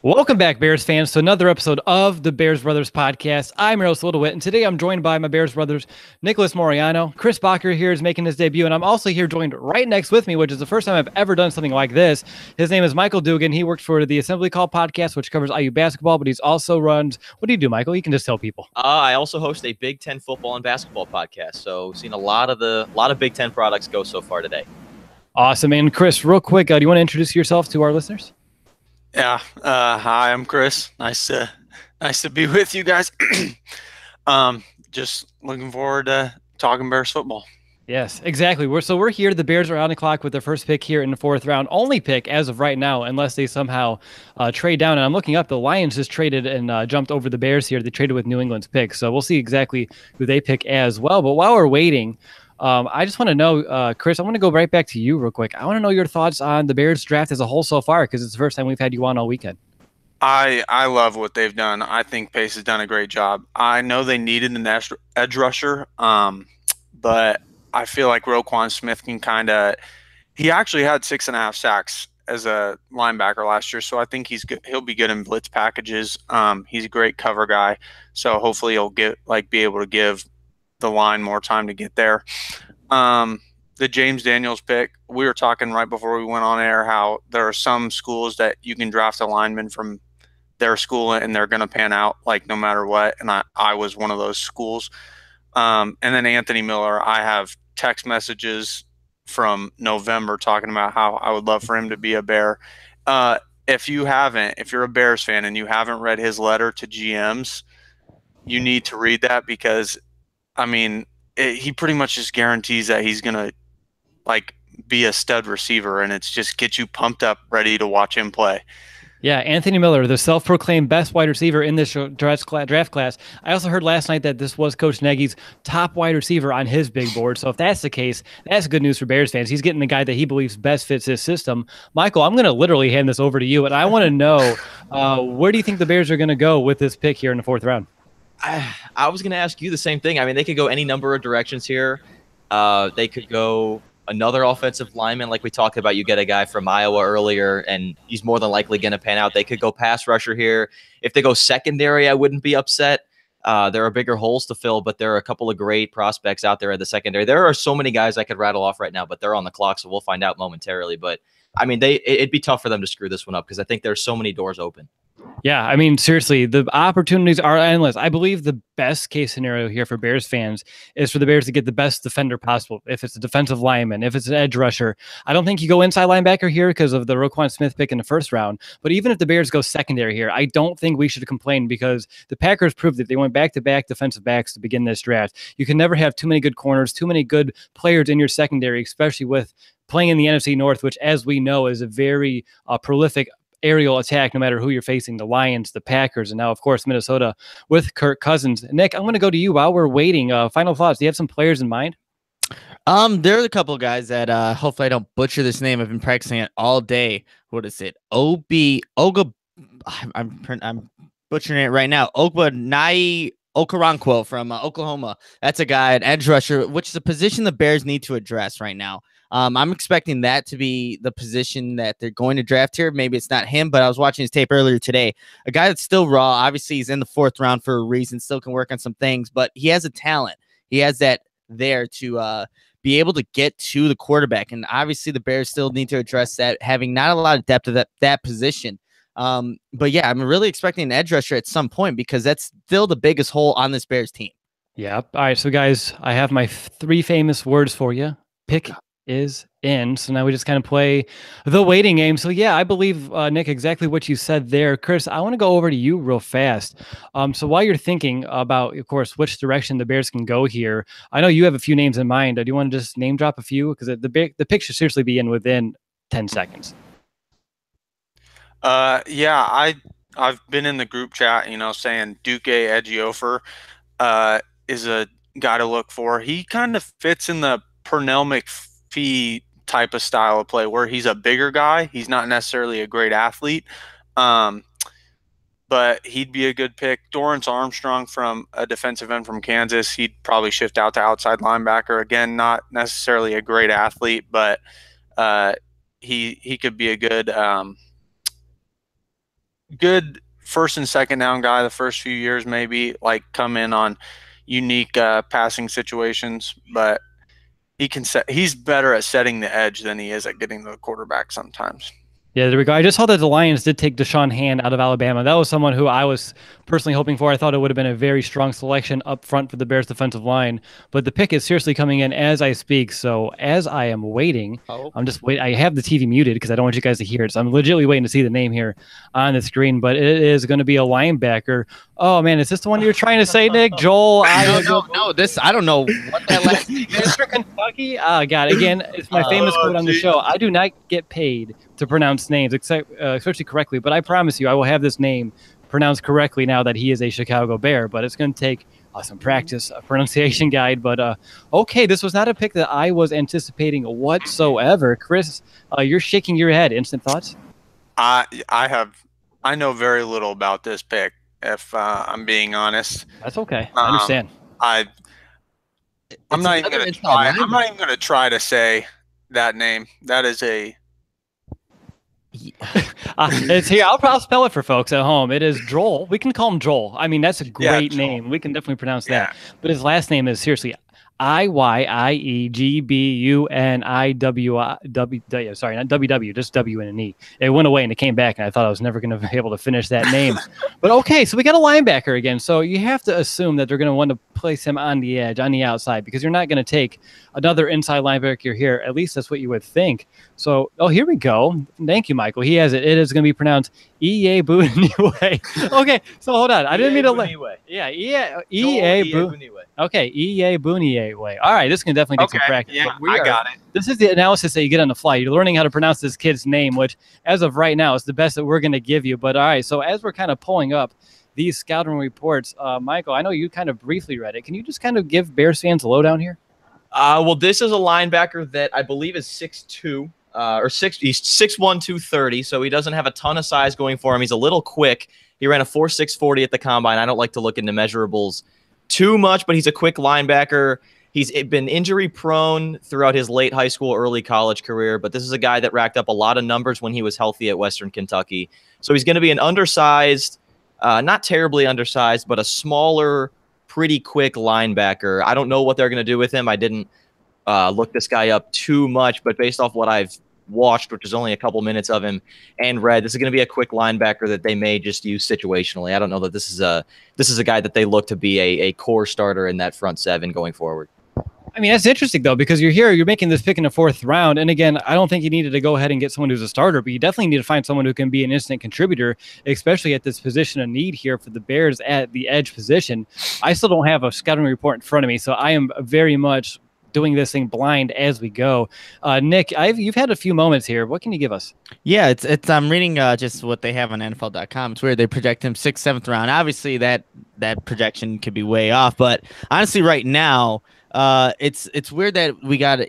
Welcome back, Bears fans, to another episode of the Bears Brothers podcast. I'm Eros Littlewit, and today I'm joined by my Bears brothers, Nicholas Moriano. Chris Bacher here is making his debut, and I'm also here joined right next with me, which is the first time I've ever done something like this. His name is Michael Dugan. He works for the Assembly Call podcast, which covers IU basketball, but he's also runs. What do you do, Michael? You can just tell people. I also host a Big Ten football and basketball podcast, so seen a lot of Big Ten products go so far today. Awesome, and Chris, real quick, do you want to introduce yourself to our listeners? Yeah. Hi, I'm Chris. Nice to be with you guys. Just looking forward to talking Bears football. Yes, exactly. We're here. The Bears are on the clock with their first pick here in the fourth round. Only pick as of right now, unless they somehow trade down. And I'm looking up. The Lions just traded and jumped over the Bears here. They traded with New England's pick. So we'll see exactly who they pick as well. But while we're waiting, I just want to know, Chris, I want to go right back to you real quick. I want to know your thoughts on the Bears draft as a whole so far, because it's the first time we've had you on all weekend. I love what they've done. I think Pace has done a great job. I know they needed an edge rusher, but I feel like Roquan Smith can he actually had 6.5 sacks as a linebacker last year, so I think he'll be good in blitz packages. He's a great cover guy, so hopefully he'll be able to give the line more time to get there. The James Daniels pick, we were talking right before we went on air how there are some schools that you can draft a lineman from their school and they're going to pan out like no matter what, and I was one of those schools. And then Anthony Miller, I have text messages from November talking about how I would love for him to be a Bear. If you're a Bears fan and you haven't read his letter to GMs, you need to read that, because he pretty much just guarantees that he's going to be a stud receiver, and it's just get you pumped up, ready to watch him play. Yeah, Anthony Miller, the self-proclaimed best wide receiver in this draft class. I also heard last night that this was Coach Nagy's top wide receiver on his big board. So if that's the case, that's good news for Bears fans. He's getting the guy that he believes best fits his system. Michael, I'm going to literally hand this over to you, and I want to know where do you think the Bears are going to go with this pick here in the fourth round? I was going to ask you the same thing. I mean, they could go any number of directions here. They could go another offensive lineman, like we talked about. You get a guy from Iowa earlier, and he's more than likely going to pan out. They could go pass rusher here. If they go secondary, I wouldn't be upset. There are bigger holes to fill, but there are a couple of great prospects out there at the secondary. There are so many guys I could rattle off right now, but they're on the clock, so we'll find out momentarily. But, I mean, it'd be tough for them to screw this one up, because I think there's so many doors open. Yeah, I mean, seriously, the opportunities are endless. I believe the best case scenario here for Bears fans is for the Bears to get the best defender possible. If it's a defensive lineman, if it's an edge rusher, I don't think you go inside linebacker here because of the Roquan Smith pick in the first round. But even if the Bears go secondary here, I don't think we should complain, because the Packers proved that they went back-to-back defensive backs to begin this draft. You can never have too many good corners, too many good players in your secondary, especially with playing in the NFC North, which, as we know, is a very prolific aerial attack no matter who you're facing, the Lions, the Packers, and now, of course, Minnesota with Kirk Cousins. Nick, I'm going to go to you while we're waiting. Final thoughts. Do you have some players in mind? There are a couple of guys that hopefully I don't butcher this name. I've been practicing it all day. What is it? Oga. I'm butchering it right now. Ogbonai Okoronkwo from Oklahoma. That's a guy, an edge rusher, which is a position the Bears need to address right now. I'm expecting that to be the position that they're going to draft here. Maybe it's not him, but I was watching his tape earlier today. A guy that's still raw. Obviously, he's in the fourth round for a reason. Still can work on some things, but he has a talent. He has that there to be able to get to the quarterback. And obviously, the Bears still need to address that, having not a lot of depth of that position. But yeah, I'm really expecting an edge rusher at some point, because that's still the biggest hole on this Bears team. Yeah. All right. So, guys, I have my three famous words for you. Pick is in. So now we just kind of play the waiting game. So yeah, I believe, Nick, exactly what you said there. Chris, I want to go over to you real fast. So while you're thinking about, of course, which direction the Bears can go here, I know you have a few names in mind. Do you want to just name drop a few? Because the pick should seriously be in within 10 seconds. Yeah, I've been in the group chat, saying Duke Ejiofor is a guy to look for. He kind of fits in the Pernell McPhee type of style of play, where he's a bigger guy. He's not necessarily a great athlete, but he'd be a good pick. Dorrance Armstrong, from a defensive end from Kansas, he'd probably shift out to outside linebacker. Again, not necessarily a great athlete, but he could be a good good first and second down guy the first few years, maybe like come in on unique passing situations, but he's better at setting the edge than he is at getting to the quarterback sometimes. Yeah, there we go. I just saw that the Lions did take Deshaun Hand out of Alabama. That was someone who I was personally hoping for. I thought it would have been a very strong selection up front for the Bears defensive line. But the pick is seriously coming in as I speak. So as I am waiting, I'm just waiting. I have the TV muted because I don't want you guys to hear it. So I'm legitimately waiting to see the name here on the screen. But it is going to be a linebacker. Oh, man, is this the one you're trying to say, Nick? Joel? No, this, I don't know what that last name is. Mr. Kentucky? Oh, God. Again, it's my famous quote on the show. I do not get paid to pronounce names, especially correctly, but I promise you I will have this name pronounced correctly now that he is a Chicago Bear, but it's going to take some practice, a pronunciation guide. But okay, this was not a pick that I was anticipating whatsoever. Chris, you're shaking your head. Instant thoughts? I know very little about this pick, if I'm being honest. That's okay. I understand. I'm not even going to try to say that name. That is a it's here. I'll spell it for folks at home. It is Joel. We can call him Joel. I mean, that's a great name. We can definitely pronounce that. But his last name is seriously Iyiegbuniwe. Sorry, not WW, just W and an E. It went away and it came back, and I thought I was never going to be able to finish that name. But okay, so we got a linebacker again. So you have to assume that they're going to want to place him on the edge, on the outside, because you're not going to take another inside linebacker here. At least that's what you would think. So, here we go. Thank you, Michael. He has it. It is going to be pronounced Iyiegbuniwe. Okay, so hold on. I didn't mean to. Iyiegbuniwe. Okay, Iyiegbuniwe. All right, this can definitely take some practice. Yeah, I got it. This is the analysis that you get on the fly. You're learning how to pronounce this kid's name, which, as of right now, is the best that we're going to give you. But all right, so as we're kind of pulling up these scouting reports, Michael, I know you kind of briefly read it. Can you just kind of give Bears fans a lowdown here? Well, this is a linebacker that I believe is 6'2". He's 6'1", 230, so he doesn't have a ton of size going for him. He's a little quick. He ran a 4.6 40 at the combine. I don't like to look into measurables too much, but he's a quick linebacker. He's been injury prone throughout his late high school, early college career, but this is a guy that racked up a lot of numbers when he was healthy at Western Kentucky. So he's going to be an undersized, not terribly undersized, but a smaller, pretty quick linebacker. I don't know what they're going to do with him. I didn't look this guy up too much, but based off what I've watched, which is only a couple minutes of him, and read, this is going to be a quick linebacker that they may just use situationally. I don't know that this is a guy that they look to be a core starter in that front seven going forward. I mean, that's interesting, though, because you're making this pick in the 4th round. And again, I don't think you needed to go ahead and get someone who's a starter, but you definitely need to find someone who can be an instant contributor, especially at this position of need here for the Bears at the edge position. I still don't have a scouting report in front of me, so I am very much doing this thing blind as we go. Nick, you've had a few moments here. What can you give us? Yeah, it's I'm reading just what they have on NFL.com. It's weird. They project him 6th, 7th round. Obviously, that projection could be way off, but honestly, right now, it's weird that we got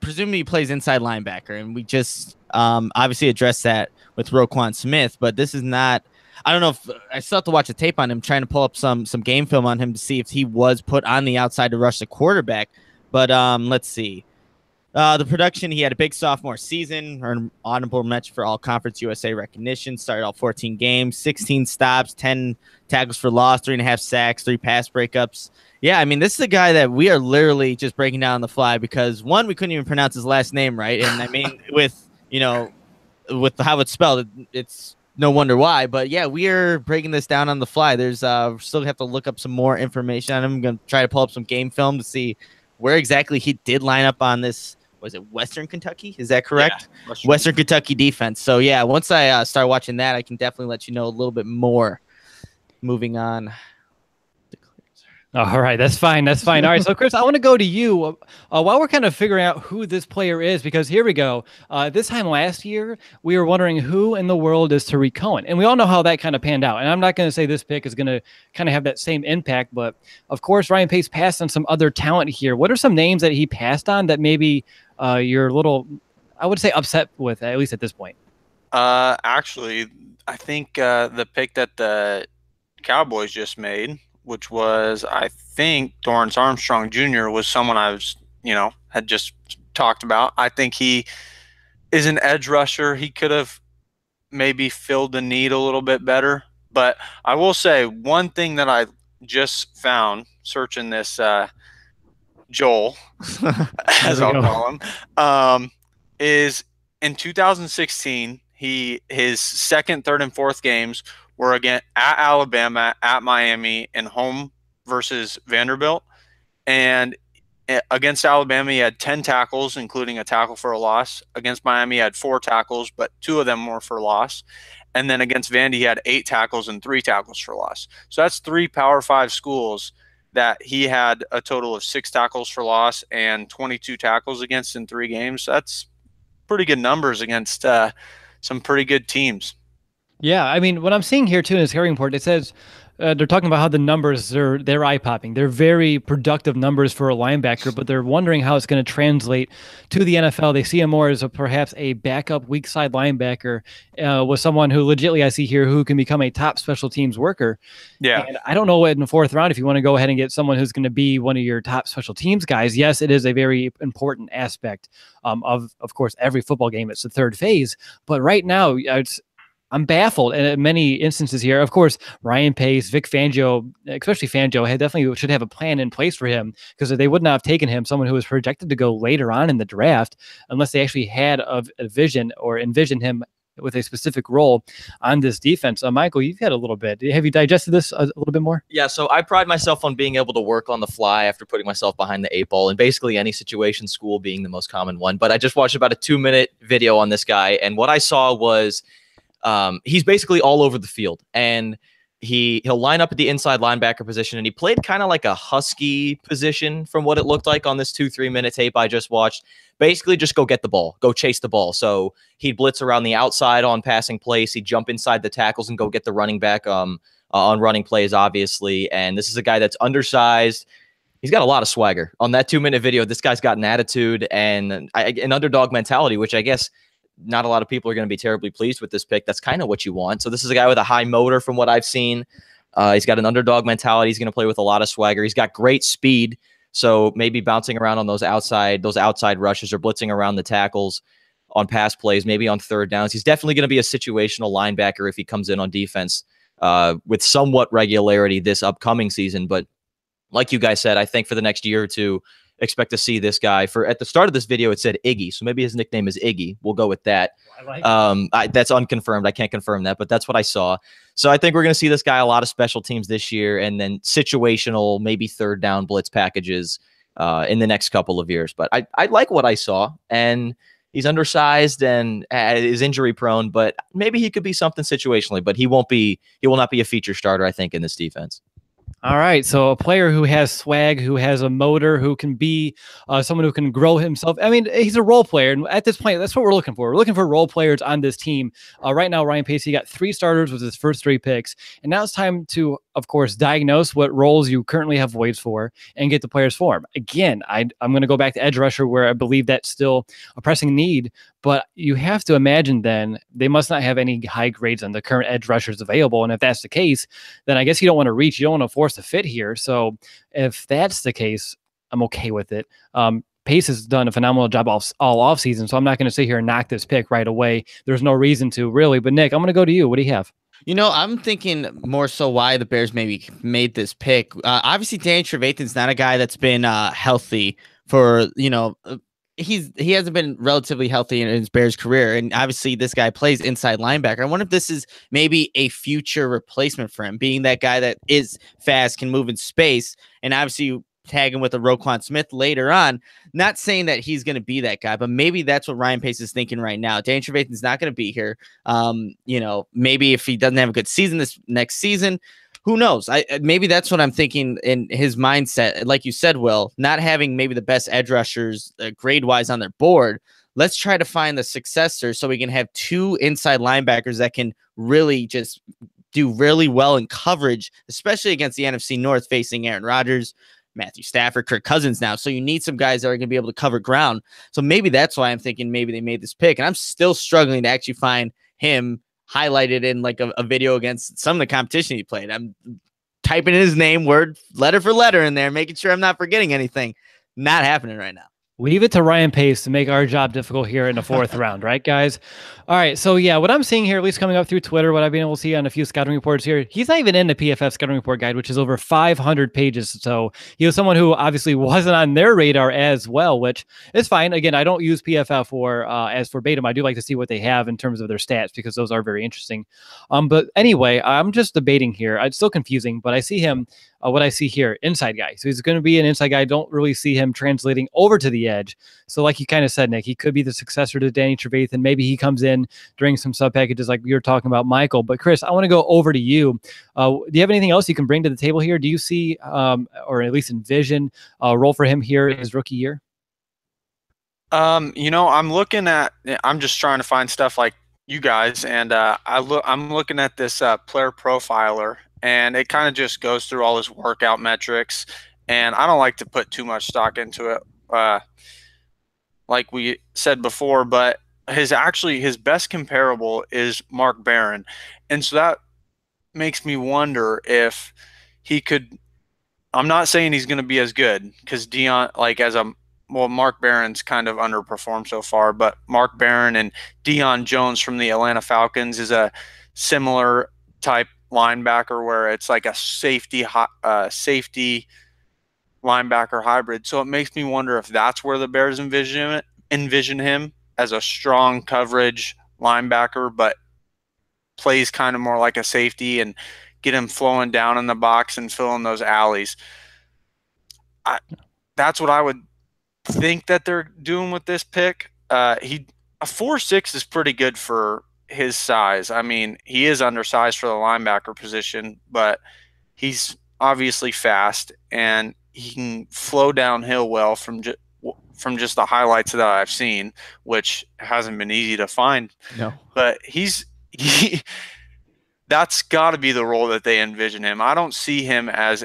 presumably he plays inside linebacker, and we just obviously addressed that with Roquan Smith, but this is not. I don't know if I still have to watch a tape on him, trying to pull up some game film on him to see if he was put on the outside to rush the quarterback. But let's see. The production, he had a big sophomore season, earned an honorable mention for All Conference USA recognition, started all 14 games, 16 stops, 10 tackles for loss, 3.5 sacks, 3 pass breakups. Yeah, I mean, this is a guy that we are literally just breaking down on the fly because, one, we couldn't even pronounce his last name right. And I mean, with how it's spelled, it's no wonder why. But yeah, we are breaking this down on the fly. There's still have to look up some more information on him. I'm going to try to pull up some game film to see where exactly he did line up on this. Was it Western Kentucky? Is that correct? Yeah, Western Kentucky defense. So yeah, once I start watching that, I can definitely let you know a little bit more. Moving on. All right, that's fine. That's fine. All right, so Chris, I want to go to you while we're kind of figuring out who this player is, because here we go. This time last year, we were wondering who in the world is Tariq Cohen, and we all know how that kind of panned out. And I'm not going to say this pick is going to kind of have that same impact, but of course, Ryan Pace passed on some other talent here. What are some names that he passed on that maybe you're a little, I would say, upset with, at least at this point? Actually, I think the pick that the Cowboys just made, which was, I think, Dorrance Armstrong Jr., was someone I was, had just talked about. I think he is an edge rusher. He could have maybe filled the need a little bit better. But I will say one thing that I just found searching this Joel, as I'll call him, is in 2016, his second, third, and fourth games were again at Alabama, at Miami, and home versus Vanderbilt. And against Alabama, he had 10 tackles, including a tackle for a loss. Against Miami, he had 4 tackles, but 2 of them were for loss. And then against Vandy, he had 8 tackles and 3 tackles for loss. So that's 3 Power 5 schools that he had a total of 6 tackles for loss and 22 tackles against in 3 games. That's pretty good numbers against some pretty good teams. Yeah, I mean, what I'm seeing here too in his hearing report, it says they're talking about how the numbers they're eye-popping. They're very productive numbers for a linebacker, but they're wondering how it's going to translate to the NFL. They see him more as perhaps a backup weak side linebacker with someone who legitimately I see here who can become a top special teams worker. Yeah. And I don't know in the 4th round if you want to go ahead and get someone who's going to be one of your top special teams guys. Yes, it is a very important aspect of course, every football game. It's the 3rd phase. But right now, I'm baffled in many instances here. Of course, Ryan Pace, Vic Fangio, especially Fangio, definitely should have a plan in place for him because they would not have taken him, someone who was projected to go later on in the draft, unless they actually had a vision or envisioned him with a specific role on this defense. Michael, you've had a little bit. Have you digested this a little bit more? Yeah, so I pride myself on being able to work on the fly after putting myself behind the 8 ball, and basically any situation, school being the most common one. But I just watched about a 2-minute video on this guy, and what I saw was he's basically all over the field, and he'll line up at the inside linebacker position, and he played kind of like a husky position from what it looked like on this 2-3 minute tape I just watched. Basically just go get the ball, go chase the ball. So he'd blitz around the outside on passing plays, he'd jump inside the tackles and go get the running back on running plays, obviously. And this is a guy that's undersized. He's got a lot of swagger. On that 2-minute video, this guy's got an attitude and an underdog mentality, which I guess not a lot of people are going to be terribly pleased with this pick. That's kind of what you want. So this is a guy with a high motor from what I've seen. He's got an underdog mentality. He's going to play with a lot of swagger. He's got great speed. So maybe bouncing around on those outside rushes or blitzing around the tackles on pass plays, maybe on 3rd downs. He's definitely going to be a situational linebacker if he comes in on defense with somewhat regularity this upcoming season. But like you guys said, I think for the next year or two, expect to see this guy. At the start of this video, it said Iggy, so maybe his nickname is Iggy. We'll go with that. That's unconfirmed. I can't confirm that, but that's what I saw. So I think we're going to see this guy a lot of special teams this year, and then situational, maybe 3rd down blitz packages in the next couple of years. But I like what I saw, and he's undersized and is injury prone, but maybe he could be something situationally. But he will not be a feature starter, I think, in this defense. All right, so a player who has swag, who has a motor, who can be someone who can grow himself. I mean, he's a role player, and at this point, that's what we're looking for. We're looking for role players on this team. Right now, Ryan Pace, he got 3 starters with his first 3 picks, and now it's time to, of course, diagnose what roles you currently have voids for and get the players for him. Again, I'm going to go back to edge rusher, where I believe that's still a pressing need, but you have to imagine then they must not have any high grades on the current edge rushers available, and if that's the case, then I guess you don't want to reach. You don't want to force a fit here. So if that's the case, I'm okay with it. Pace has done a phenomenal job all offseason, so I'm not going to sit here and knock this pick right away. There's no reason to, really. But Nick, I'm going to go to you. What do you have? You know, I'm thinking more so why the Bears maybe made this pick. Obviously, Danny Trevathan's not a guy that's been healthy for, he hasn't been relatively healthy in his Bears career. And obviously this guy plays inside linebacker. I wonder if this is maybe a future replacement for him, being that guy that is fast, can move in space. And obviously you tag him with a Roquan Smith later on. Not saying that he's going to be that guy, but maybe that's what Ryan Pace is thinking right now. Danny Trevathan's not going to be here. Maybe if he doesn't have a good season this next season, who knows? Maybe that's what I'm thinking in his mindset. Like you said, Will, not having maybe the best edge rushers grade-wise on their board, let's try to find the successor so we can have 2 inside linebackers that can really just do really well in coverage, especially against the NFC North facing Aaron Rodgers, Matthew Stafford, Kirk Cousins now. So you need some guys that are going to be able to cover ground. So maybe that's why I'm thinking maybe they made this pick. And I'm still struggling to actually find him highlighted in like a video against some of the competition he played. I'm typing his name letter for letter in there, making sure I'm not forgetting anything. Not happening right now. Leave it to Ryan Pace to make our job difficult here in the 4th round, right, guys? All right, so yeah, what I'm seeing here, at least coming up through Twitter, what I've been able to see on a few scouting reports here, he's not even in the PFF scouting report guide, which is over 500 pages. So he was someone who obviously wasn't on their radar as well, which is fine. Again, I don't use PFF or as verbatim. I do like to see what they have in terms of their stats because those are very interesting. But anyway, I'm just debating here. It's still confusing, but I see him. What I see here, inside guy. So he's going to be an inside guy. I don't really see him translating over to the edge. So like you kind of said, Nick, he could be the successor to Danny Trevathan. Maybe he comes in during some sub packages like you were talking about, Michael. But Chris, I want to go over to you. Do you have anything else you can bring to the table here? Do you see, or at least envision, a role for him here in his rookie year? I'm just trying to find stuff like you guys, and I'm looking at this player profiler, and it kind of just goes through all his workout metrics, and I don't like to put too much stock into it, like we said before, but his best comparable is Mark Barron, and so that makes me wonder if he could. I'm not saying he's going to be as good because Mark Barron's kind of underperformed so far, but Mark Barron and Deion Jones from the Atlanta Falcons is a similar type linebacker where it's like a safety linebacker hybrid. So it makes me wonder if that's where the Bears envision him, as a strong coverage linebacker, but plays kind of more like a safety and get him flowing down in the box and filling those alleys. That's what I would think that they're doing with this pick. A 4.6 is pretty good for his size. I mean, he is undersized for the linebacker position, but he's obviously fast and he can flow downhill well from just the highlights that I've seen, which hasn't been easy to find. No, but that's got to be the role that they envision him. I don't see him as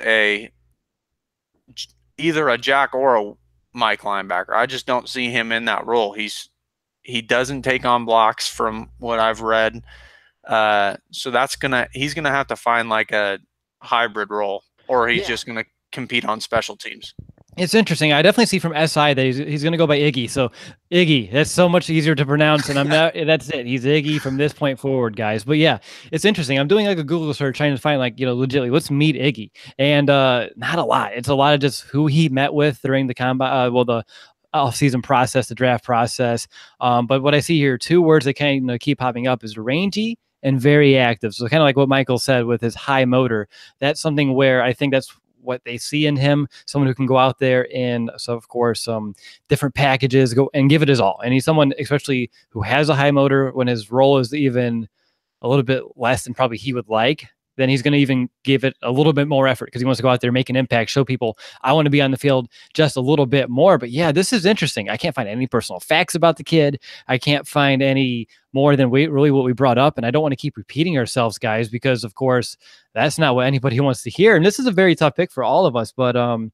either a Jack or a Mike linebacker. I just don't see him in that role. He doesn't take on blocks from what I've read. So he's gonna have to find like a hybrid role, or he's just gonna compete on special teams. It's interesting. I definitely see from SI that he's going to go by Iggy. So Iggy, that's so much easier to pronounce. And that's it. He's Iggy from this point forward, guys. But yeah, it's interesting. I'm doing like a Google search trying to find legitimately, let's meet Iggy. And not a lot. It's a lot of just who he met with during the combine, the off-season process, the draft process. But what I see here, 2 words that kind of keep popping up is rangy and very active. So kind of like what Michael said with his high motor. That's something where I think that's what they see in him, someone who can go out there and, so of course, different packages, go and give it his all. And he's someone, especially who has a high motor, when his role is even a little bit less than probably he would like, then he's going to even give it a little bit more effort because he wants to go out there, make an impact, show people I want to be on the field just a little bit more. But yeah, this is interesting. I can't find any personal facts about the kid. I can't find any more than really what we brought up. And I don't want to keep repeating ourselves, guys, because of course that's not what anybody wants to hear. And this is a very tough pick for all of us. But all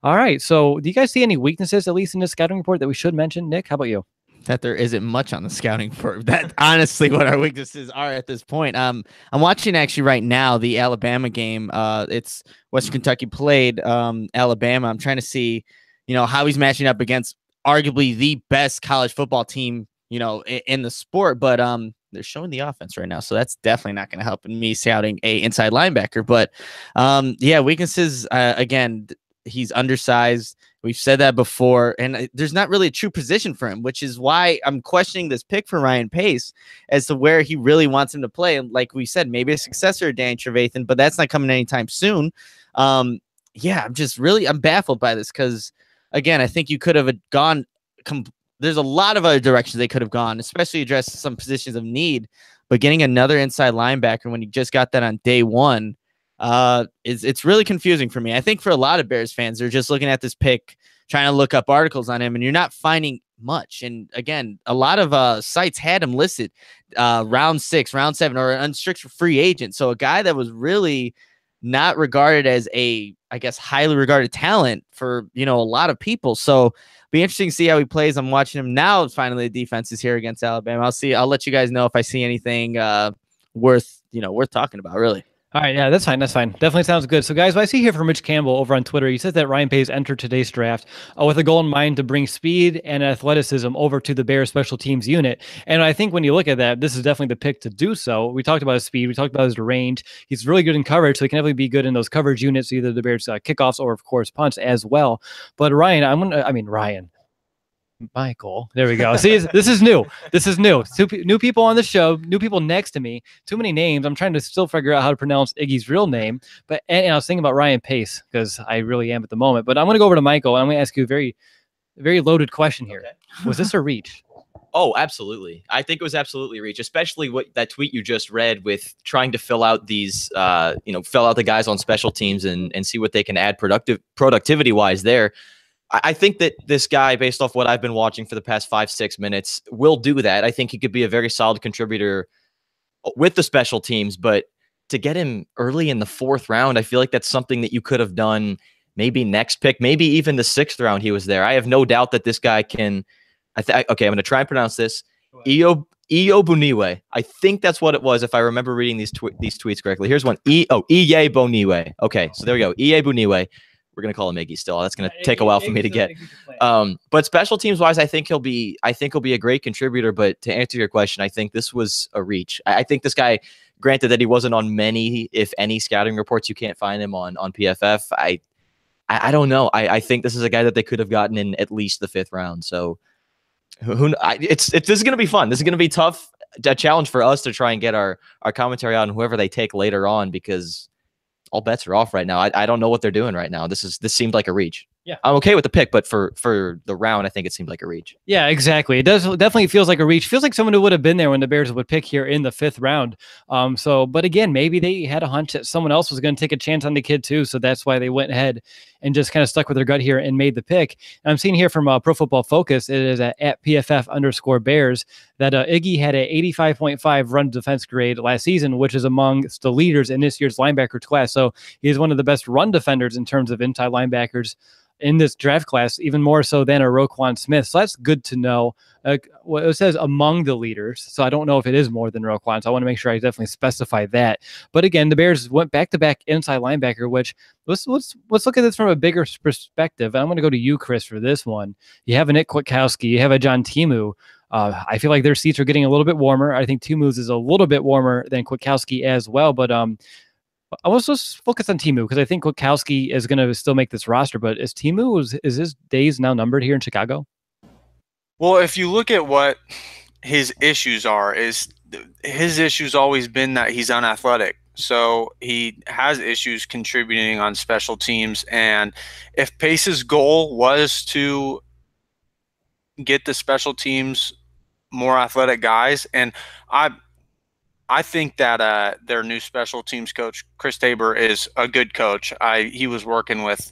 right. So do you guys see any weaknesses, at least in this scouting report, that we should mention? Nick, how about you? That there isn't much on the scouting for that. Honestly, what our weaknesses are at this point. I'm watching actually right now the Alabama game. It's Western Kentucky played Alabama. I'm trying to see, how he's matching up against arguably the best college football team, in the sport. But they're showing the offense right now, so that's definitely not going to help in me scouting a inside linebacker. But weaknesses again. He's undersized. We've said that before, and there's not really a true position for him, which is why I'm questioning this pick for Ryan Pace as to where he really wants him to play. And like we said, maybe a successor to Danny Trevathan, but that's not coming anytime soon. I'm baffled by this because, again, I think you could have gone. There's a lot of other directions they could have gone, especially address some positions of need. But getting another inside linebacker when you just got that on day one. It's really confusing for me. I think for a lot of Bears fans, they're just looking at this pick, trying to look up articles on him, and you're not finding much. And again, a lot of sites had him listed round 6, round 7, or an unrestricted free agent. So a guy that was really not regarded as a, I guess, highly regarded talent for, a lot of people. So be interesting to see how he plays. I'm watching him now. Finally, the defense is here against Alabama. I'll let you guys know if I see anything worth talking about, really. All right, yeah, that's fine. That's fine. Definitely sounds good. So, guys, what I see here from Rich Campbell over on Twitter, he says that Ryan Pace entered today's draft with a goal in mind to bring speed and athleticism over to the Bears special teams unit. And I think when you look at that, this is definitely the pick to do so. We talked about his speed. We talked about his range. He's really good in coverage, so he can definitely be good in those coverage units, either the Bears kickoffs or, of course, punts as well. But Ryan. Michael. There we go. See, this is new. This is new. New people on the show, new people next to me. Too many names. I'm trying to still figure out how to pronounce Iggy's real name. But and I was thinking about Ryan Pace because I really am at the moment. But I'm going to go over to Michael and I'm going to ask you a very, very loaded question here. Okay. Was this a reach? Oh, absolutely. I think it was absolutely a reach, especially what that tweet you just read with trying to fill out these, fill out the guys on special teams and see what they can add productivity wise there. I think that this guy, based off what I've been watching for the past 5-6 minutes, will do that. I think he could be a very solid contributor with the special teams, but to get him early in the 4th round, I feel like that's something that you could have done maybe next pick, maybe even the 6th round he was there. I have no doubt that this guy can. Okay, I'm going to try and pronounce this. Iyiegbuniwe. I think that's what it was, if I remember reading these tweets correctly. Here's one. Iyiegbuniwe. Okay, so there we go. Iyiegbuniwe. We're gonna call him Iggy still. That's gonna take a while for me to get. But special teams wise, I think he'll be a great contributor. But to answer your question, I think this was a reach. I think this guy, granted that he wasn't on many, if any, scouting reports, you can't find him on PFF. I don't know. I think this is a guy that they could have gotten in at least the 5th round. So this is gonna be fun. This is gonna be tough. A challenge for us to try and get our commentary on whoever they take later on, because all bets are off right now. I don't know what they're doing right now. This seemed like a reach. Yeah, I'm okay with the pick, but for the round, I think it seemed like a reach. Yeah, exactly. It definitely feels like a reach. Feels like someone who would have been there when the Bears would pick here in the 5th round. But again, maybe they had a hunch that someone else was going to take a chance on the kid too, so that's why they went ahead and just kind of stuck with their gut here and made the pick. And I'm seeing here from Pro Football Focus, it is at PFF_Bears, that Iggy had a 85.5 run defense grade last season, which is amongst the leaders in this year's linebackers class. So he is one of the best run defenders in terms of inside linebackers in this draft class, even more so than a Roquan Smith. So that's good to know. Well, it says among the leaders, so I don't know if it is more than Roquan. So I want to make sure I definitely specify that. But again, the Bears went back-to-back inside linebacker, which let's look at this from a bigger perspective. I'm going to go to you, Chris, for this one. You have a Nick Kwiatkowski, you have a John Timu. I feel like their seats are getting a little bit warmer. I think Timu's is a little bit warmer than Kwiatkowski as well, but I was just focused on Timu because I think Kwiatkowski is going to still make this roster. But is his days now numbered here in Chicago? Well, if you look at what his issues are, his issues always been that he's unathletic. So he has issues contributing on special teams. And if Pace's goal was to get the special teams more athletic guys, and I think that their new special teams coach, Chris Tabor, is a good coach. He was working with,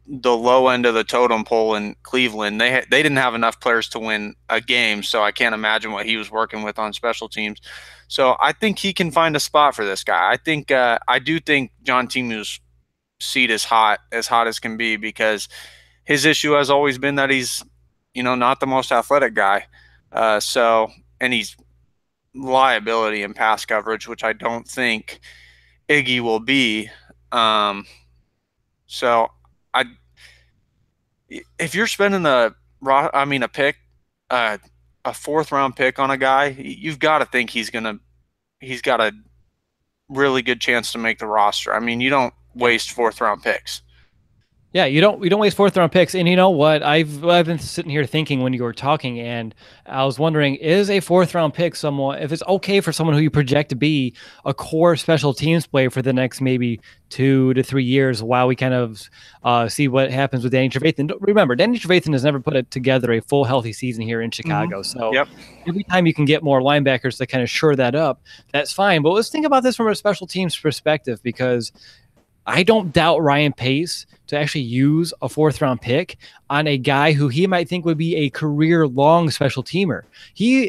the low end of the totem pole in Cleveland. They didn't have enough players to win a game, so I can't imagine what he was working with on special teams. So I think he can find a spot for this guy. I do think John Timu's seat is hot as can be, because his issue has always been that he's, not the most athletic guy. And he's liability in pass coverage, which I don't think Iggy will be. If you're spending a 4th round pick on a guy, you've got to think he's got a really good chance to make the roster. I mean, you don't waste 4th round picks. Yeah, you don't waste 4th round picks. And you know what? I've been sitting here thinking when you were talking, and I was wondering, is a 4th round pick if it's okay for someone who you project to be a core special teams player for the next maybe 2 to 3 years while we kind of see what happens with Danny Trevathan. Remember, Danny Trevathan has never put together a full healthy season here in Chicago. Mm-hmm. So every time you can get more linebackers to kind of shore that up, that's fine. But let's think about this from a special teams perspective, because I don't doubt Ryan Pace to actually use a 4th round pick on a guy who he might think would be a career long special teamer.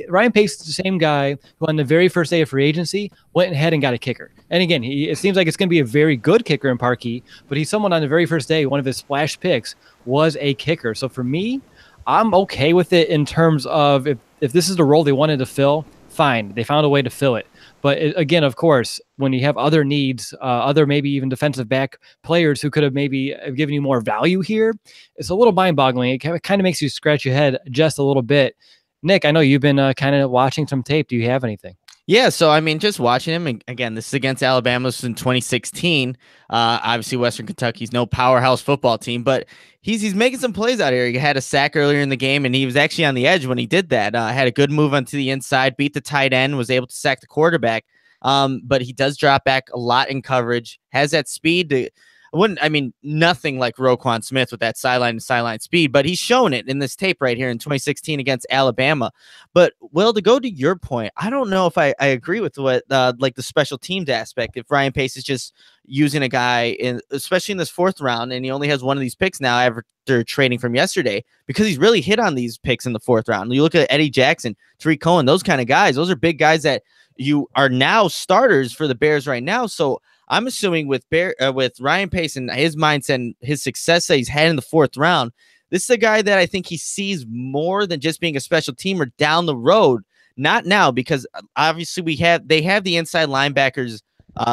Ryan Pace is the same guy who on the very first day of free agency went ahead and got a kicker. And again, it seems like it's going to be a very good kicker in Parkey, but he's someone on the very first day, one of his splash picks was a kicker. So for me, I'm okay with it in terms of if this is the role they wanted to fill, fine. They found a way to fill it. But again, of course, when you have other needs, other maybe even defensive back players who could have maybe given you more value here, it's a little mind-boggling. It kind of makes you scratch your head just a little bit. Nick, I know you've been kind of watching some tape. Do you have anything? Yeah, so I mean, just watching him, and again, this is against Alabama. This was in 2016. Obviously, Western Kentucky's no powerhouse football team, but he's making some plays out here. He had a sack earlier in the game, and he was actually on the edge when he did that. Had a good move onto the inside, beat the tight end, was able to sack the quarterback. But he does drop back a lot in coverage, has that speed to. Nothing like Roquan Smith with that sideline to sideline speed, but he's shown it in this tape right here in 2016 against Alabama. But Will, to go to your point, I don't know if I agree with what like the special teams aspect. If Ryan Pace is just using a guy especially in this 4th round, and he only has one of these picks now after trading from yesterday, because he's really hit on these picks in the 4th round. You look at Eddie Jackson, Tariq Cohen, those kind of guys. Those are big guys that you are now starters for the Bears right now. So I'm assuming with Ryan Pace and his mindset and his success that he's had in the 4th round, this is a guy that I think he sees more than just being a special teamer down the road. Not now, because obviously they have the inside linebackers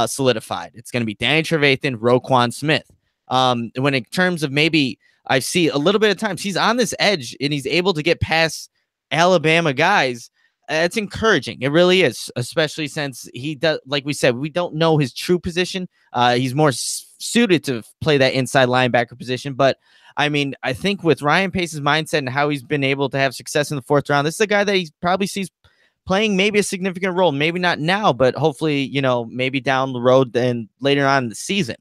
solidified. It's going to be Danny Trevathan, Roquan Smith. When in terms of maybe I see a little bit of times he's on this edge and he's able to get past Alabama guys. It's encouraging. It really is, especially since he does, like we said, we don't know his true position. He's more suited to play that inside linebacker position. But I mean, I think with Ryan Pace's mindset and how he's been able to have success in the 4th round, this is a guy that he probably sees playing maybe a significant role. Maybe not now, but hopefully, maybe down the road and later on in the season.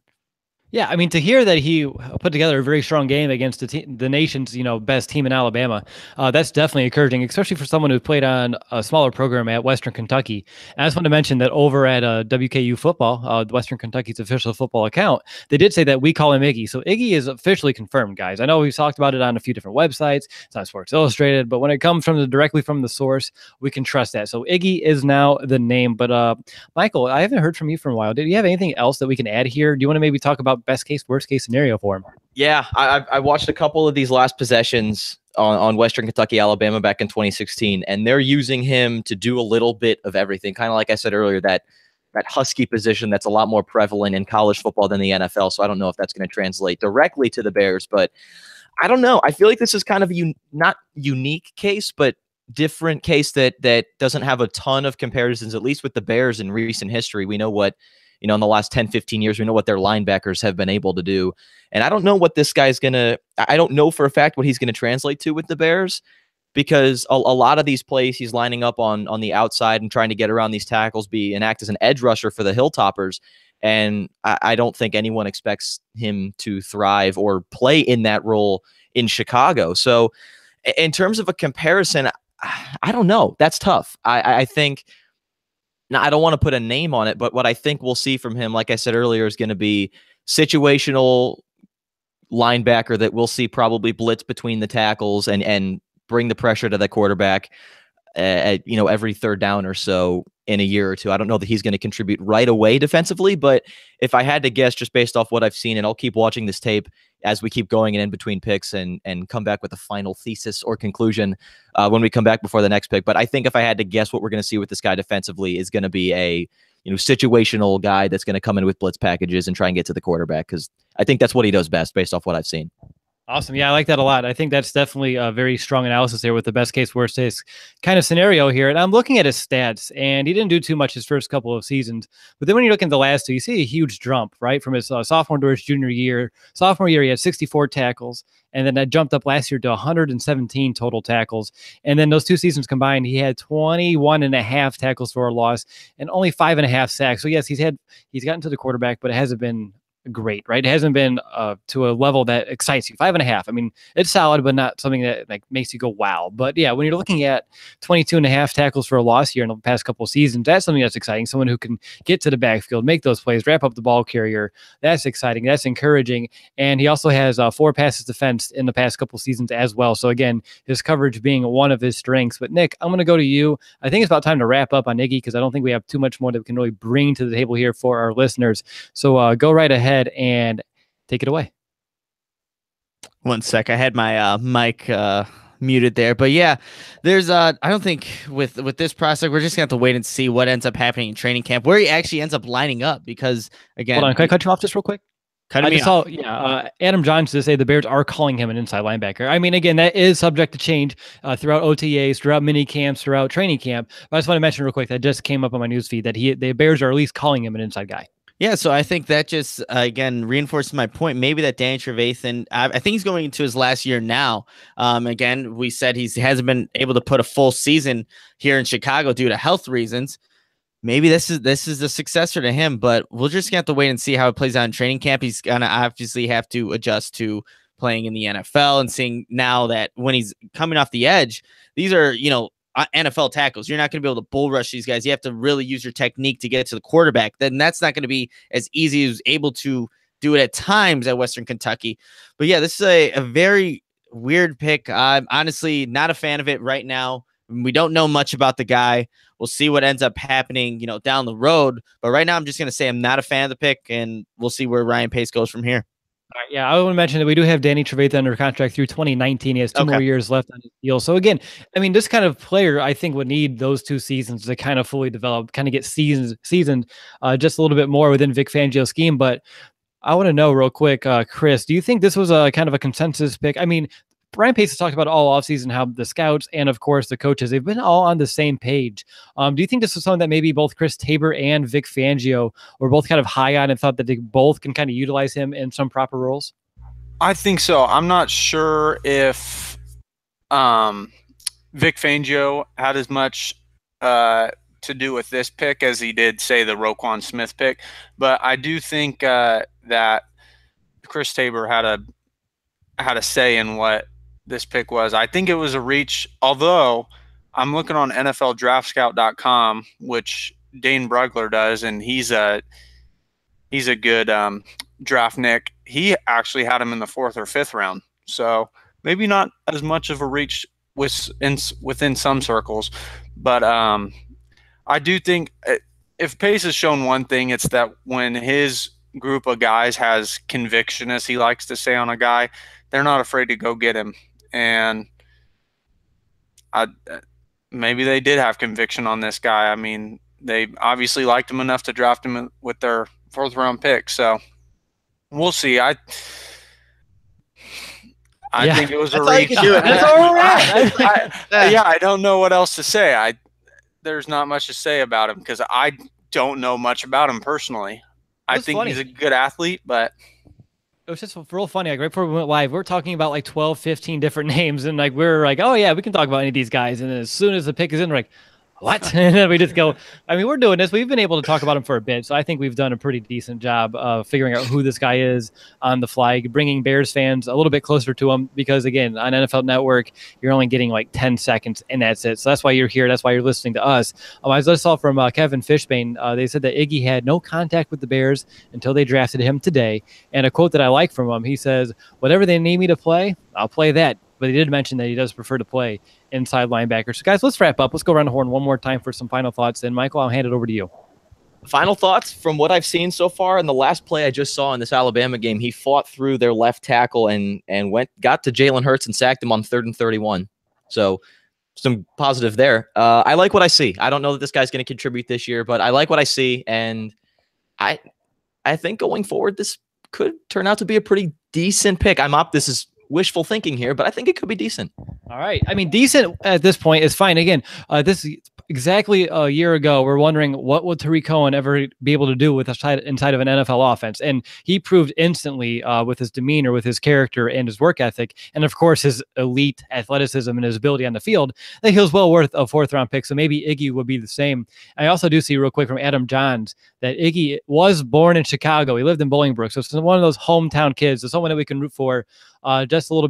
Yeah, I mean, to hear that he put together a very strong game against the nation's, best team in Alabama, that's definitely encouraging, especially for someone who played on a smaller program at Western Kentucky. And I just want to mention that over at WKU football, Western Kentucky's official football account, they did say that we call him Iggy. So Iggy is officially confirmed, guys. I know we've talked about it on a few different websites. It's on Sports Illustrated, but when it comes directly from the source, we can trust that. So Iggy is now the name. But Michael, I haven't heard from you for a while. Did you have anything else that we can add here? Do you want to maybe talk about best case, worst case scenario for him? Yeah, I watched a couple of these last possessions on Western Kentucky, Alabama back in 2016, and they're using him to do a little bit of everything. Kind of like I said earlier, that husky position that's a lot more prevalent in college football than the NFL. So I don't know if that's going to translate directly to the Bears, but I don't know. I feel like this is kind of a not unique case, but different case that doesn't have a ton of comparisons, at least with the Bears in recent history. We know what, in the last 10, 15 years, we know what their linebackers have been able to do. And I don't know what this guy's I don't know for a fact what he's going to translate to with the Bears, because a lot of these plays he's lining up on the outside and trying to get around these tackles, and act as an edge rusher for the Hilltoppers. And I don't think anyone expects him to thrive or play in that role in Chicago. So in terms of a comparison, I don't know. That's tough. I think, now I don't want to put a name on it, but what I think we'll see from him, like I said earlier, is going to be situational linebacker that we'll see probably blitz between the tackles and bring the pressure to the quarterback every 3rd down or so in a year or two. I don't know that he's going to contribute right away defensively, but if I had to guess just based off what I've seen, and I'll keep watching this tape as we keep going and in between picks and come back with a final thesis or conclusion when we come back before the next pick. But I think if I had to guess what we're going to see with this guy defensively is going to be a situational guy that's going to come in with blitz packages and try and get to the quarterback, because I think that's what he does best based off what I've seen. Awesome. Yeah, I like that a lot. I think that's definitely a very strong analysis there with the best case, worst case kind of scenario here. And I'm looking at his stats, and he didn't do too much his first couple of seasons. But then when you look at the last two, you see a huge jump, right? From his sophomore to his junior year. Sophomore year, he had 64 tackles, and then that jumped up last year to 117 total tackles. And then those 2 seasons combined, he had 21.5 tackles for a loss and only 5.5 sacks. So yes, he's gotten to the quarterback, but it hasn't been great, right? It hasn't been to a level that excites you. 5.5. I mean, it's solid, but not something that makes you go wow. But yeah, when you're looking at 22.5 tackles for a loss here in the past couple of seasons, that's something that's exciting. Someone who can get to the backfield, make those plays, wrap up the ball carrier. That's exciting. That's encouraging. And he also has 4 passes defense in the past couple of seasons as well. So again, his coverage being one of his strengths. But Nick, I'm going to go to you. I think it's about time to wrap up on Iggy, because I don't think we have too much more that we can really bring to the table here for our listeners. So go right ahead and take it away. One sec. I had my mic muted there. But yeah, there's I don't think with this prospect, we're just gonna have to wait and see what ends up happening in training camp, where he actually ends up lining up. Because again, Hold on, can I cut you off just real quick? cut I me just off. saw, Adam Johns to say the Bears are calling him an inside linebacker. I mean, again, that is subject to change throughout OTAs, throughout mini camps, throughout training camp. But I just want to mention real quick that just came up on my newsfeed that the Bears are at least calling him an inside guy. Yeah, so I think that just again reinforces my point. Maybe that Danny Trevathan, I think he's going into his last year now. Again, we said he hasn't been able to put a full season here in Chicago due to health reasons. Maybe this is the successor to him, but we'll just have to wait and see how it plays out in training camp. He's gonna obviously have to adjust to playing in the NFL and seeing now that when he's coming off the edge, these are NFL tackles. You're not going to be able to bull rush these guys. You have to really use your technique to get to the quarterback. Then that's not going to be as easy as able to do it at times at Western Kentucky. But yeah, this is a very weird pick. I'm honestly not a fan of it right now. We don't know much about the guy. We'll see what ends up happening, down the road. But right now, I'm just going to say I'm not a fan of the pick, and we'll see where Ryan Pace goes from here. All right, yeah, I want to mention that we do have Danny Trevathan under contract through 2019. He has two more years left on his deal. So again, I mean, this kind of player, I think, would need those 2 seasons to kind of fully develop, kind of get seasoned just a little bit more within Vic Fangio's scheme. But I want to know real quick, Chris, do you think this was a kind of a consensus pick? I mean, Brian Pace has talked about all offseason how the scouts and, of course, the coaches, they've been all on the same page. Do you think this is something that maybe both Chris Tabor and Vic Fangio were both kind of high on and thought that they both can kind of utilize him in some proper roles? I think so. I'm not sure if Vic Fangio had as much to do with this pick as he did, say, the Roquan Smith pick. But I do think that Chris Tabor had a say in what this pick was. I think it was a reach, although I'm looking on NFLDraftScout.com, which Dane Brugler does, and he's a good draft nick. He actually had him in the 4th or 5th round, so maybe not as much of a reach within some circles. But I do think if Pace has shown one thing, it's that when his group of guys has conviction, as he likes to say on a guy, they're not afraid to go get him. And maybe they did have conviction on this guy. I mean, they obviously liked him enough to draft him with their 4th round pick. So we'll see. I think it was a reach. That's all right. I don't know what else to say. There's not much to say about him because I don't know much about him personally. I think he's a good athlete, but it was just real funny. Like right before we went live, we were talking about like 12, 15 different names, and like we're like, oh yeah, we can talk about any of these guys. And then as soon as the pick is in, we're like, what? And then we just go, I mean, we're doing this. We've been able to talk about him for a bit, so I think we've done a pretty decent job of figuring out who this guy is on the fly, bringing Bears fans a little bit closer to him because, again, on NFL Network, you're only getting like 10 seconds, and that's it. So that's why you're here. That's why you're listening to us. As I saw from Kevin Fishbane, they said that Iggy had no contact with the Bears until they drafted him today. And a quote that I like from him, he says, whatever they need me to play, I'll play that. But he did mention that he does prefer to play inside linebacker. So, guys, let's wrap up. Let's go around the horn one more time for some final thoughts. Then, Michael, I'll hand it over to you. Final thoughts from what I've seen so far. In the last play I just saw in this Alabama game, he fought through their left tackle and got to Jalen Hurts and sacked him on 3rd and 31. So some positive there. I like what I see. I don't know that this guy's going to contribute this year, but I like what I see. And I think going forward, this could turn out to be a pretty decent pick. This is wishful thinking here, but I think it could be decent. All right. I mean, decent at this point is fine. Again, this is exactly a year ago. We're wondering what would Tariq Cohen ever be able to do with inside of an NFL offense, and he proved instantly with his demeanor, with his character, and his work ethic, and of course his elite athleticism and his ability on the field, that he was well worth a 4th round pick. So maybe Iggy would be the same. I also do see real quick from Adam Johns that Iggy was born in Chicago. He lived in Bolingbrook, so it's one of those hometown kids. So someone that we can root for just a little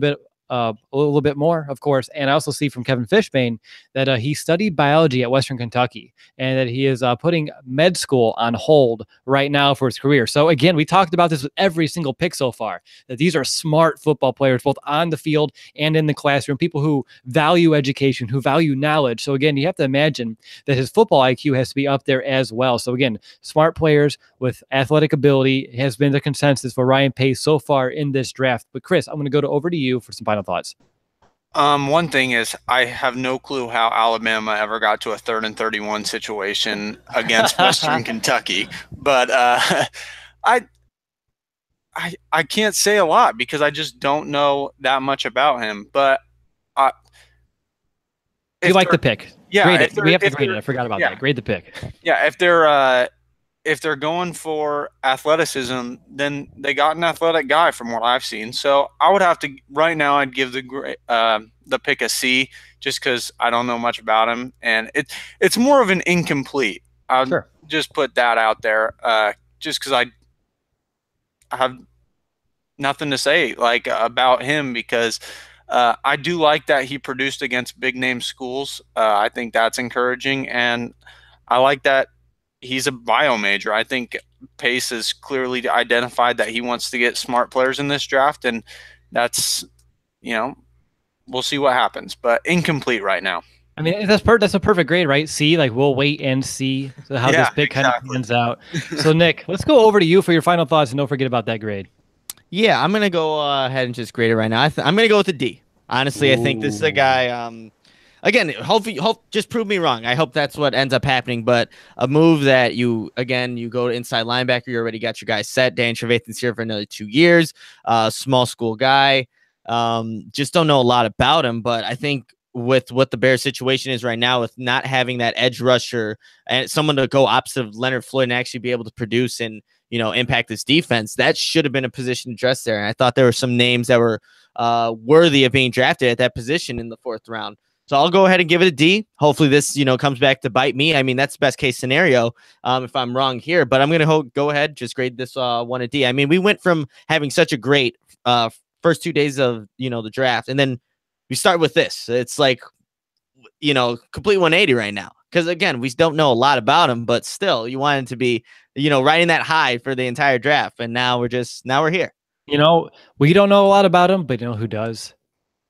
bit more, of course. And I also see from Kevin Fishbane that he studied biology at Western Kentucky and that he is putting med school on hold right now for his career. So again, we talked about this with every single pick so far, that these are smart football players, both on the field and in the classroom, people who value education, who value knowledge. So again, you have to imagine that his football IQ has to be up there as well. So again, smart players with athletic ability has been the consensus for Ryan Pace so far in this draft. But Chris, I'm going to over to you for some final thoughts. One thing is I have no clue how Alabama ever got to a 3rd and 31 situation against Western Kentucky, but I I can't say a lot because I just don't know that much about him. But you like the pick? Yeah, grade it. We have to grade it. I forgot about that. Grade the pick. Yeah, if they're going for athleticism, then they got an athletic guy from what I've seen. So I would have to right now. I'd give the pick a C just because I don't know much about him, and it's more of an incomplete. I'll just put that out there, just because I have nothing to say like about him because I do like that he produced against big name schools. I think that's encouraging, and I like that he's a bio major. I think Pace has clearly identified that he wants to get smart players in this draft, and that's, we'll see what happens, but incomplete right now. I mean, that's a perfect grade, right? C, like we'll wait and see how this pick kind of pans out. So Nick, let's go over to you for your final thoughts, and don't forget about that grade. Yeah, I'm going to go ahead and just grade it right now. I'm going to go with a D. Honestly, I think this is a guy, again, hopefully, just prove me wrong. I hope that's what ends up happening. But a move that you go to inside linebacker. You already got your guy set. Dan Trevathan's here for another 2 years. Small school guy. Just don't know a lot about him. But I think with what the Bears situation is right now, with not having that edge rusher and someone to go opposite of Leonard Floyd and actually be able to produce and impact this defense, that should have been a position addressed there. And I thought there were some names that were worthy of being drafted at that position in the 4th round. So I'll go ahead and give it a D. Hopefully this, comes back to bite me. I mean, that's the best case scenario if I'm wrong here, but I'm going to go ahead, just grade this one a D. I mean, we went from having such a great first 2 days of, the draft, and then we start with this. It's like, complete 180 right now. Because again, we don't know a lot about him, but still you want him to be, riding that high for the entire draft. And now we're here. We don't know a lot about him, but you know who does?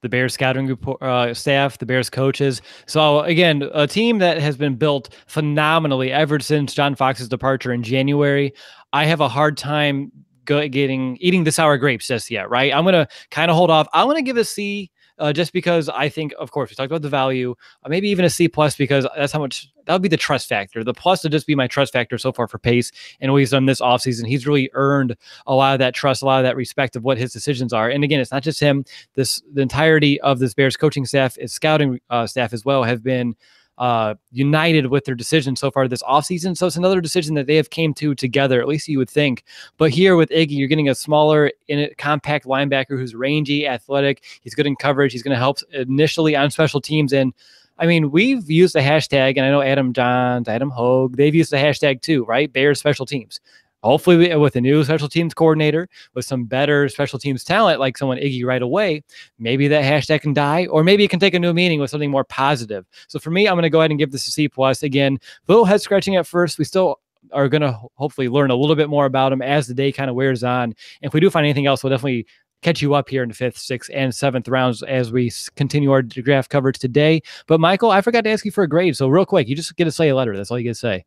The Bears scouting report, staff, the Bears coaches. So again, a team that has been built phenomenally ever since John Fox's departure in January. I have a hard time eating the sour grapes just yet, right? I'm going to kind of hold off. I want to give a C. Just because I think, of course, we talked about the value, maybe even a C+ because that's how much that would be the trust factor. The plus would just be my trust factor so far for Pace and what he's done this offseason. He's really earned a lot of that trust, a lot of that respect of what his decisions are. And again, it's not just him. The entirety of this Bears coaching staff, its scouting staff as well, have been united with their decision so far this offseason. So it's another decision that they have came to together, at least you would think. But here with Iggy, you're getting a smaller, compact linebacker who's rangy, athletic. He's good in coverage. He's going to help initially on special teams. And I mean, we've used the hashtag, and I know Adam Johns, Adam Hogue, they've used the hashtag too, right? Bears special teams. Hopefully with a new special teams coordinator, with some better special teams talent, like someone Iggy right away, maybe that hashtag can die, or maybe it can take a new meaning with something more positive. So for me, I'm going to go ahead and give this a C+. Again, a little head scratching at first. We still are going to hopefully learn a little bit more about him as the day kind of wears on. And if we do find anything else, we'll definitely catch you up here in the 5th, 6th, and 7th rounds as we continue our draft coverage today. But Michael, I forgot to ask you for a grade. So real quick, you just get to say a letter. That's all you get to say.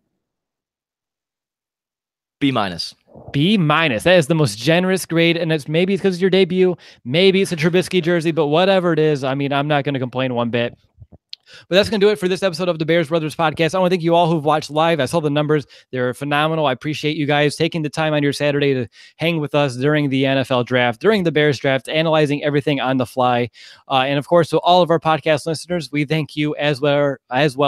B-. B-. That is the most generous grade, and it's because it's your debut. Maybe it's a Trubisky jersey, but whatever it is, I mean, I'm not going to complain one bit. But that's going to do it for this episode of the Bears Brothers Podcast. I want to thank you all who've watched live. I saw the numbers. They're phenomenal. I appreciate you guys taking the time on your Saturday to hang with us during the NFL draft, during the Bears draft, analyzing everything on the fly. And of course, to all of our podcast listeners, we thank you as well.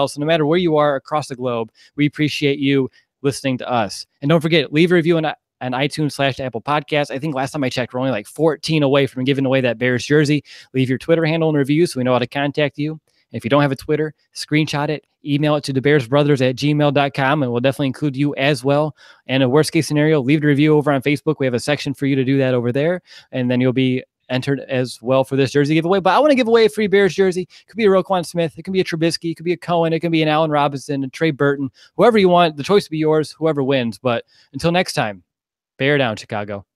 So no matter where you are across the globe, we appreciate you listening to us. And don't forget, leave a review on iTunes / Apple Podcasts. I think last time I checked, we're only like 14 away from giving away that Bears jersey. Leave your Twitter handle and review so we know how to contact you. If you don't have a Twitter, screenshot it, email it to thebearsbrothers@gmail.com, and we'll definitely include you as well. And a worst case scenario, leave a review over on Facebook. We have a section for you to do that over there, and then you'll be entered as well for this jersey giveaway. But I want to give away a free Bears jersey. It could be a Roquan Smith. It can be a Trubisky. It could be a Cohen. It can be an Allen Robinson, a Trey Burton, whoever you want. The choice will be yours, whoever wins. But until next time, bear down, Chicago.